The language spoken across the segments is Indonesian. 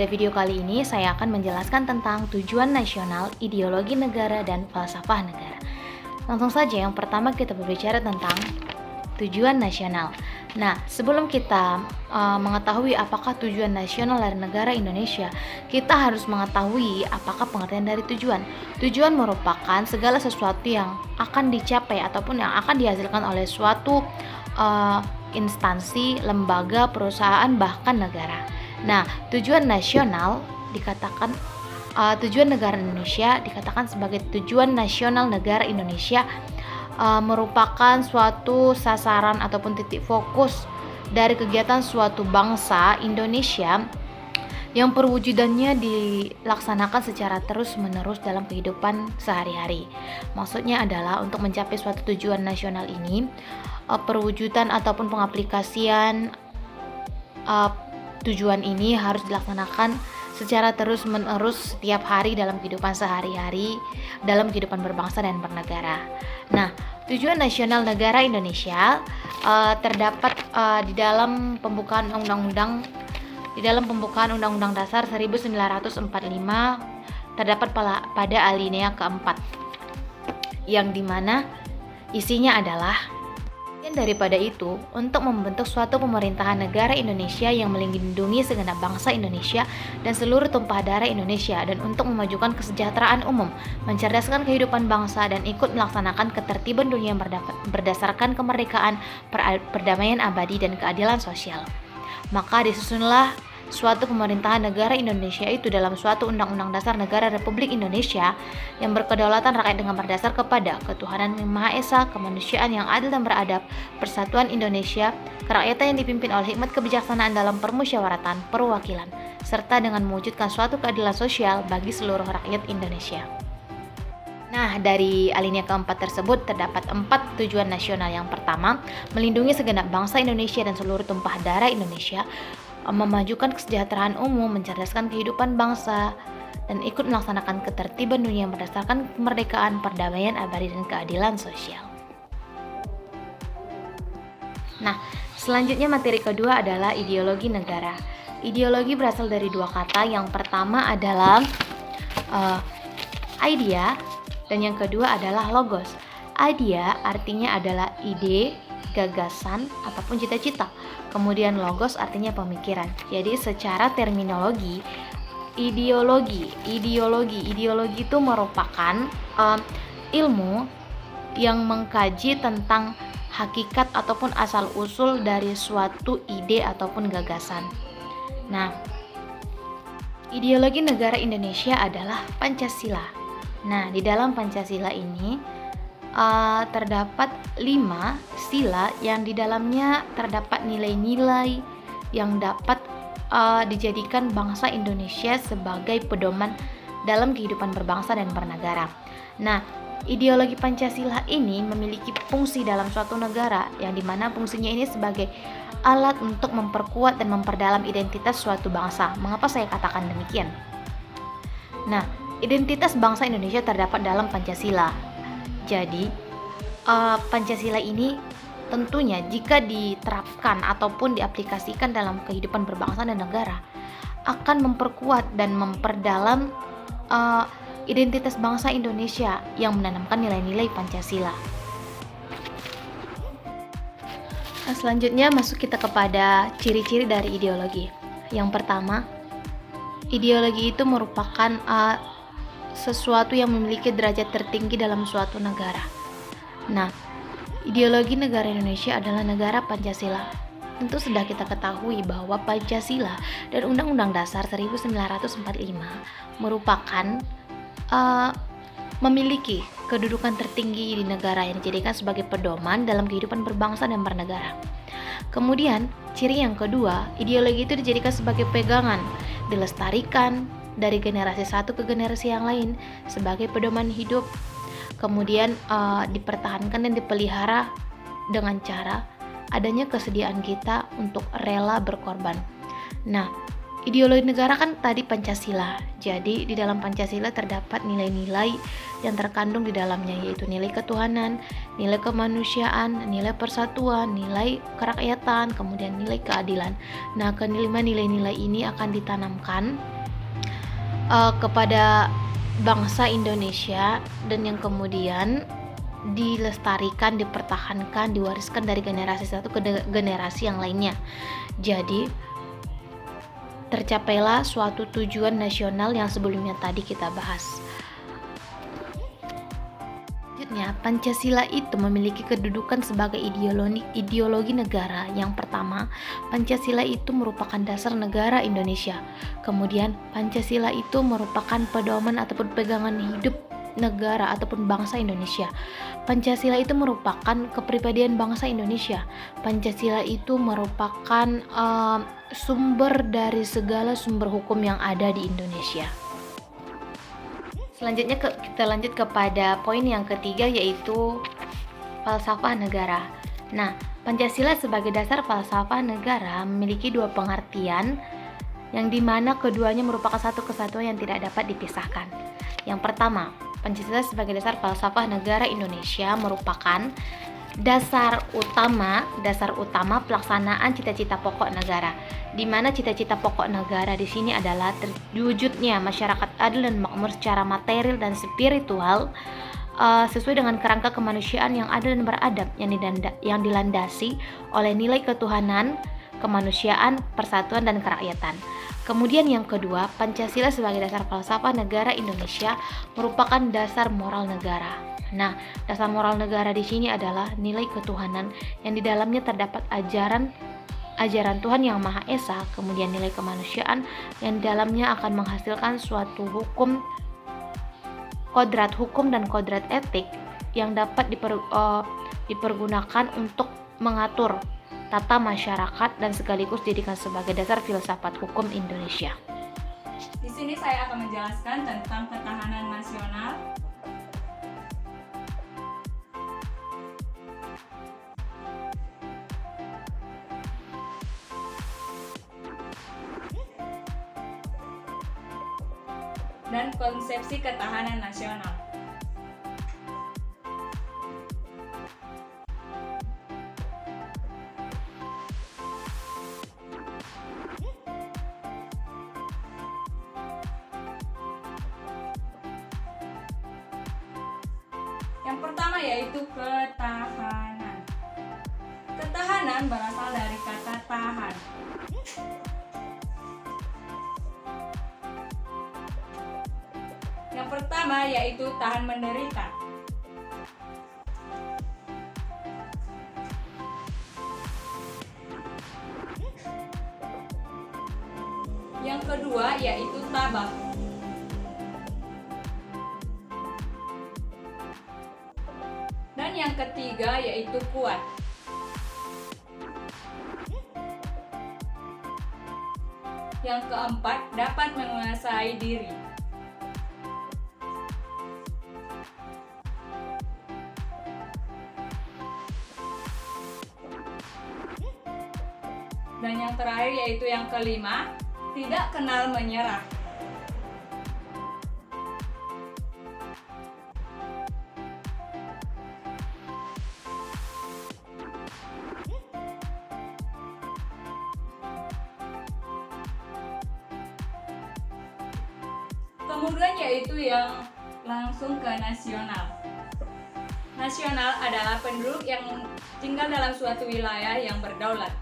Pada video kali ini saya akan menjelaskan tentang tujuan nasional, ideologi negara, dan falsafah negara. Langsung saja yang pertama kita berbicara tentang tujuan nasional. Nah, sebelum kita mengetahui apakah tujuan nasional dari negara Indonesia, kita harus mengetahui apakah pengertian dari tujuan. Tujuan merupakan segala sesuatu yang akan dicapai ataupun yang akan dihasilkan oleh suatu instansi, lembaga, perusahaan, bahkan negara. Nah, tujuan nasional dikatakan tujuan negara Indonesia dikatakan sebagai tujuan nasional negara Indonesia merupakan suatu sasaran ataupun titik fokus dari kegiatan suatu bangsa Indonesia yang perwujudannya dilaksanakan secara terus-menerus dalam kehidupan sehari-hari. Maksudnya adalah untuk mencapai suatu tujuan nasional ini, perwujudan ataupun pengaplikasian tujuan ini harus dilaksanakan secara terus-menerus setiap hari dalam kehidupan sehari-hari, dalam kehidupan berbangsa dan bernegara. Nah, tujuan nasional negara Indonesia terdapat di dalam pembukaan Undang-Undang Dasar 1945 terdapat pada alinea keempat, yang dimana isinya adalah daripada itu untuk membentuk suatu pemerintahan negara Indonesia yang melindungi segenap bangsa Indonesia dan seluruh tumpah darah Indonesia, dan untuk memajukan kesejahteraan umum, mencerdaskan kehidupan bangsa, dan ikut melaksanakan ketertiban dunia berdasarkan kemerdekaan, perdamaian abadi, dan keadilan sosial. Maka disusunlah suatu pemerintahan negara Indonesia itu dalam suatu Undang-Undang Dasar Negara Republik Indonesia yang berkedaulatan rakyat dengan berdasar kepada ketuhanan yang Maha Esa, kemanusiaan yang adil dan beradab, persatuan Indonesia, kerakyatan yang dipimpin oleh hikmat kebijaksanaan dalam permusyawaratan, perwakilan, serta dengan mewujudkan suatu keadilan sosial bagi seluruh rakyat Indonesia. Nah, dari alinea keempat tersebut terdapat 4 tujuan nasional. Yang pertama, melindungi segenap bangsa Indonesia dan seluruh tumpah darah Indonesia, memajukan kesejahteraan umum, mencerdaskan kehidupan bangsa, dan ikut melaksanakan ketertiban dunia berdasarkan kemerdekaan, perdamaian abadi, dan keadilan sosial. Nah, selanjutnya materi kedua adalah ideologi negara. Ideologi berasal dari 2 kata. Yang pertama adalah idea, dan yang kedua adalah logos. Idea artinya adalah ide, gagasan, ataupun cita-cita. Kemudian logos artinya pemikiran. Jadi secara terminologi, ideologi itu merupakan ilmu yang mengkaji tentang hakikat ataupun asal-usul dari suatu ide ataupun gagasan. Nah, ideologi negara Indonesia adalah Pancasila. Nah, di dalam Pancasila ini terdapat 5 sila yang di dalamnya terdapat nilai-nilai yang dapat dijadikan bangsa Indonesia sebagai pedoman dalam kehidupan berbangsa dan bernegara. Nah, ideologi Pancasila ini memiliki fungsi dalam suatu negara, yang dimana fungsinya ini sebagai alat untuk memperkuat dan memperdalam identitas suatu bangsa. Mengapa saya katakan demikian? Nah, identitas bangsa Indonesia terdapat dalam Pancasila. Jadi, Pancasila ini tentunya jika diterapkan ataupun diaplikasikan dalam kehidupan berbangsa dan negara, akan memperkuat dan memperdalam identitas bangsa Indonesia yang menanamkan nilai-nilai Pancasila. Nah, selanjutnya masuk kita kepada ciri-ciri dari ideologi. Yang pertama, ideologi itu merupakan sesuatu yang memiliki derajat tertinggi dalam suatu negara. Nah, ideologi negara Indonesia adalah negara Pancasila. Tentu sudah kita ketahui bahwa Pancasila dan Undang-Undang Dasar 1945 merupakan memiliki kedudukan tertinggi di negara yang dijadikan sebagai pedoman dalam kehidupan berbangsa dan bernegara. Kemudian, ciri yang kedua, ideologi itu dijadikan sebagai pegangan, dilestarikan dari generasi satu ke generasi yang lain sebagai pedoman hidup, kemudian dipertahankan dan dipelihara dengan cara adanya kesediaan kita untuk rela berkorban. Nah, Ideologi negara kan tadi Pancasila. Jadi di dalam Pancasila terdapat nilai-nilai yang terkandung di dalamnya, yaitu nilai ketuhanan, nilai kemanusiaan, nilai persatuan, nilai kerakyatan, kemudian nilai keadilan. Nah, kelima nilai-nilai ini akan ditanamkan kepada bangsa Indonesia dan yang kemudian dilestarikan, dipertahankan, diwariskan dari generasi satu ke generasi yang lainnya. Jadi tercapailah suatu tujuan nasional yang sebelumnya tadi kita bahas. Selanjutnya, Pancasila itu memiliki kedudukan sebagai ideologi negara. Yang pertama, Pancasila itu merupakan dasar negara Indonesia. Kemudian, Pancasila itu merupakan pedoman ataupun pegangan hidup negara ataupun bangsa Indonesia. Pancasila itu merupakan kepribadian bangsa Indonesia. Pancasila itu merupakan sumber dari segala sumber hukum yang ada di Indonesia. Selanjutnya kita lanjut kepada poin yang ketiga, yaitu falsafah negara. Nah, Pancasila sebagai dasar falsafah negara memiliki dua pengertian yang dimana keduanya merupakan satu kesatuan yang tidak dapat dipisahkan. Yang pertama, Pancasila sebagai dasar falsafah negara Indonesia merupakan dasar utama pelaksanaan cita-cita pokok negara, di mana cita-cita pokok negara di sini adalah terwujudnya masyarakat adil dan makmur secara material dan spiritual, sesuai dengan kerangka kemanusiaan yang adil dan beradab, yang dilandasi oleh nilai ketuhanan, kemanusiaan, persatuan, dan kerakyatan. Kemudian yang kedua, Pancasila sebagai dasar falsafah negara Indonesia merupakan dasar moral negara. Nah, dasar moral negara di sini adalah nilai ketuhanan yang di dalamnya terdapat ajaran Tuhan Yang Maha Esa, kemudian nilai kemanusiaan yang di dalamnya akan menghasilkan suatu hukum, kodrat hukum dan kodrat etik yang dapat dipergunakan untuk mengatur tata masyarakat dan sekaligus dijadikan sebagai dasar filsafat hukum Indonesia. Di sini saya akan menjelaskan tentang ketahanan nasional. Dan konsepsi ketahanan nasional. Yang pertama yaitu ketahanan. Ketahanan berasal dari kata tahan. Yang pertama yaitu tahan menderita. Yang kedua yaitu tabah. Dan yang ketiga yaitu kuat. Yang keempat dapat menguasai diri. Dan yang terakhir yaitu yang kelima, tidak kenal menyerah. Kemudian yaitu yang langsung ke nasional. Nasional adalah penduduk yang tinggal dalam suatu wilayah yang berdaulat.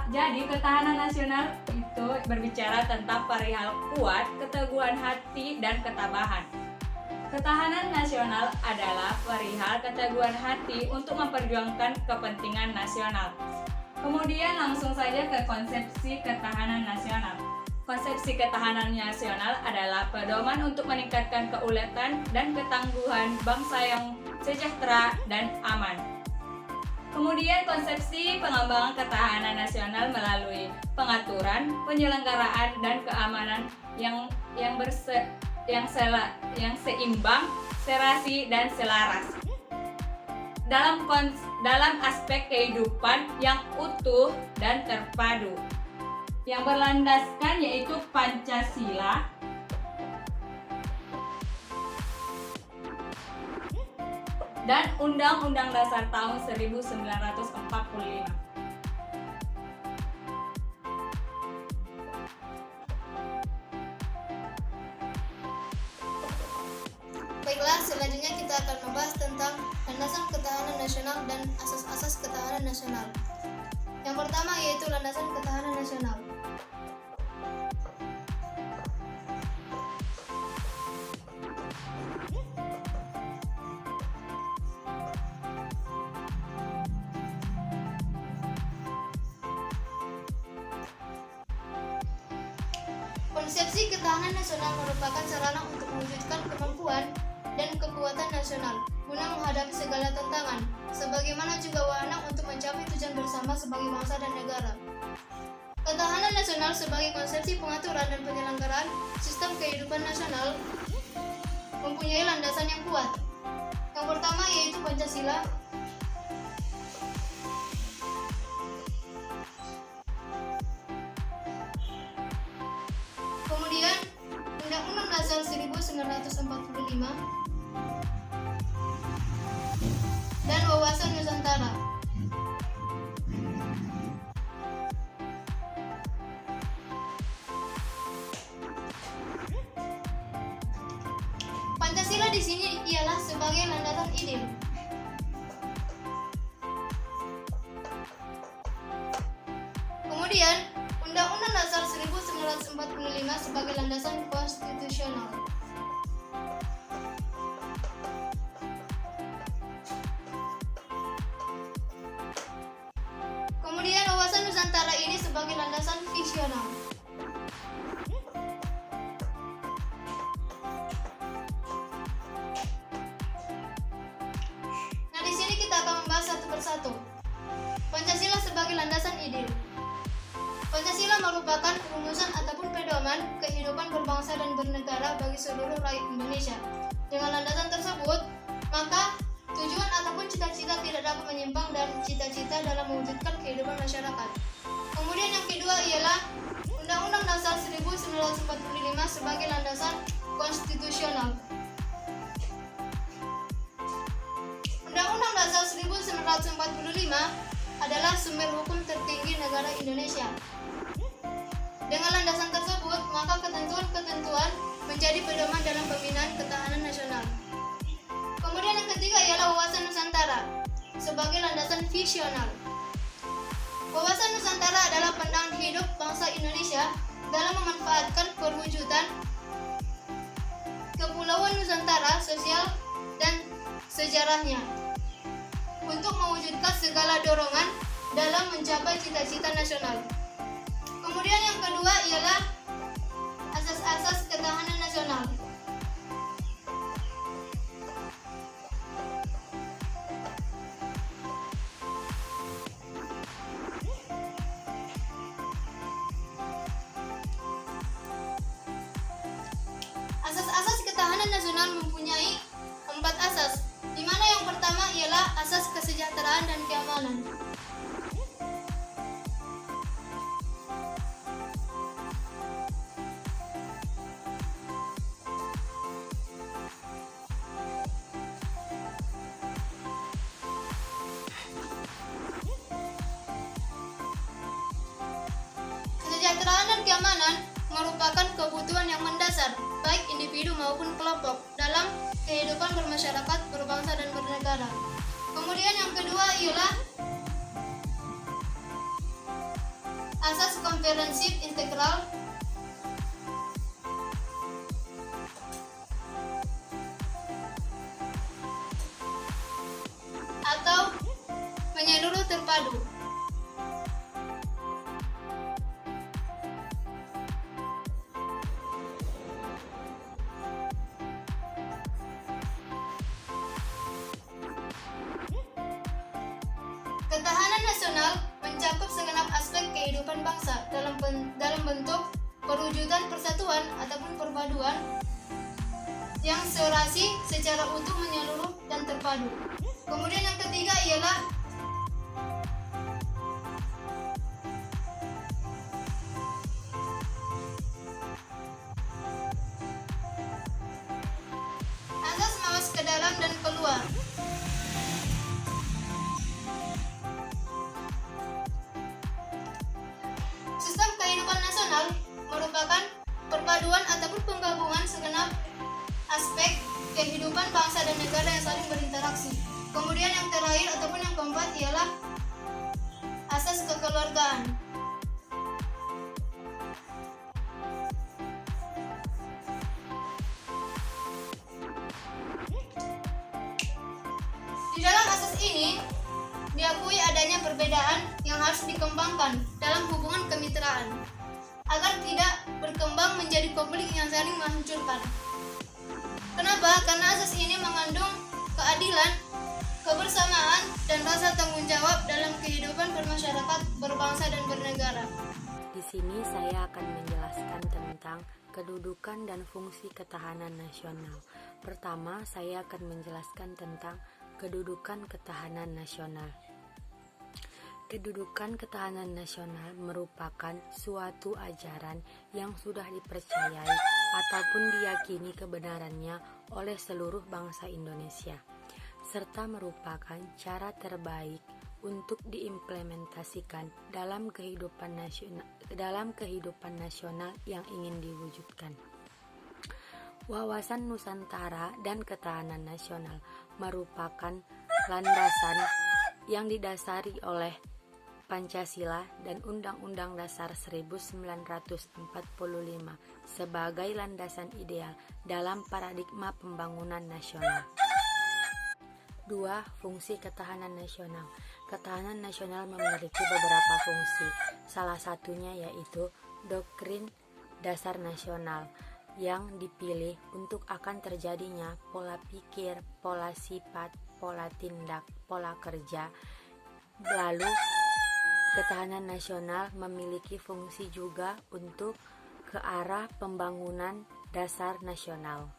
Jadi ketahanan nasional itu berbicara tentang perihal kuat, keteguhan hati, dan ketabahan. Ketahanan nasional adalah perihal keteguhan hati untuk memperjuangkan kepentingan nasional. Kemudian langsung saja ke konsepsi ketahanan nasional. Konsepsi ketahanan nasional adalah pedoman untuk meningkatkan keuletan dan ketangguhan bangsa yang sejahtera dan aman. Kemudian konsepsi pengembangan ketahanan nasional melalui pengaturan, penyelenggaraan, dan keamanan yang seimbang, serasi, dan selaras dalam aspek kehidupan yang utuh dan terpadu. yang berlandaskan yaitu Pancasila, dan Undang-Undang Dasar tahun 1945. Baiklah, selanjutnya kita akan membahas tentang landasan ketahanan nasional dan asas-asas ketahanan nasional. Yang pertama yaitu landasan ketahanan nasional. Konsepsi ketahanan nasional merupakan sarana untuk mewujudkan kemampuan dan kekuatan nasional guna menghadapi segala tantangan, sebagaimana juga wahana untuk mencapai tujuan bersama sebagai bangsa dan negara. Ketahanan nasional sebagai konsepsi pengaturan dan penyelenggaraan sistem kehidupan nasional mempunyai landasan yang kuat. Yang pertama yaitu Pancasila. Kemudian Undang-Undang Dasar 1945 dan Wawasan Nusantara. Pancasila di sini ialah sebagai landasan ideal. Kemudian Undang-Undang Dasar 1945 sebagai landasan konstitusional. Kemudian Wawasan Nusantara ini sebagai landasan visional. Nah, di sini kita akan membahas satu persatu. Pancasila sebagai landasan ideal. Pancasila merupakan rumusan ataupun pedoman kehidupan berbangsa dan bernegara bagi seluruh rakyat Indonesia. Dengan landasan tersebut, maka tujuan ataupun cita-cita tidak dapat menyimpang dari cita-cita dalam mewujudkan kehidupan masyarakat. Kemudian yang kedua ialah Undang-Undang Dasar 1945 sebagai landasan konstitusional. Undang-Undang Dasar 1945 adalah sumber hukum tertinggi negara Indonesia. Dengan landasan tersebut, maka ketentuan-ketentuan menjadi pedoman dalam pembinaan ketahanan nasional. Kemudian yang ketiga ialah Wawasan Nusantara sebagai landasan visional. Wawasan Nusantara adalah pandangan hidup bangsa Indonesia dalam memanfaatkan perwujudan Kepulauan Nusantara, sosial dan sejarahnya untuk mewujudkan segala dorongan dalam mencapai cita-cita nasional. Kemudian yang kedua ialah asas-asas ketahanan nasional. Asas-asas ketahanan nasional mempunyai 4 asas, di mana yang pertama ialah asas kesejahteraan dan keamanan. Kesejahteraan dan keamanan merupakan kebutuhan yang mendasar baik individu maupun kelompok dalam kehidupan bermasyarakat, berbangsa dan bernegara. Kemudian yang kedua ialah asas komprehensif integral atau menyeluruh terpadu. Ketahanan nasional mencakup segenap aspek kehidupan bangsa dalam bentuk perwujudan persatuan ataupun perpaduan yang serasi secara utuh, menyeluruh dan terpadu. Kemudian yang ketiga ialah perpaduan ataupun penggabungan segenap aspek kehidupan bangsa dan negara yang saling berinteraksi. Kemudian yang terakhir ataupun yang keempat ialah asas kekeluargaan. Di dalam asas ini diakui adanya perbedaan yang harus dikembangkan dalam hubungan kemitraan agar tidak berkembang menjadi konflik yang saling menghancurkan. Kenapa? Karena asas ini mengandung keadilan, kebersamaan, dan rasa tanggung jawab dalam kehidupan bermasyarakat, berbangsa, dan bernegara. Di sini saya akan menjelaskan tentang kedudukan dan fungsi ketahanan nasional. Pertama, saya akan menjelaskan tentang kedudukan ketahanan nasional. Kedudukan ketahanan nasional merupakan suatu ajaran yang sudah dipercayai ataupun diyakini kebenarannya oleh seluruh bangsa Indonesia, serta merupakan cara terbaik untuk diimplementasikan dalam kehidupan nasional yang ingin diwujudkan. Wawasan Nusantara dan ketahanan nasional merupakan landasan yang didasari oleh Pancasila dan Undang-Undang Dasar 1945 sebagai landasan ideal dalam paradigma pembangunan nasional. 2. Fungsi ketahanan nasional. Ketahanan nasional memiliki beberapa fungsi. Salah satunya yaitu doktrin dasar nasional yang dipilih untuk akan terjadinya pola pikir, pola sifat, pola tindak, pola kerja. Lalu ketahanan nasional memiliki fungsi juga untuk ke arah pembangunan dasar nasional.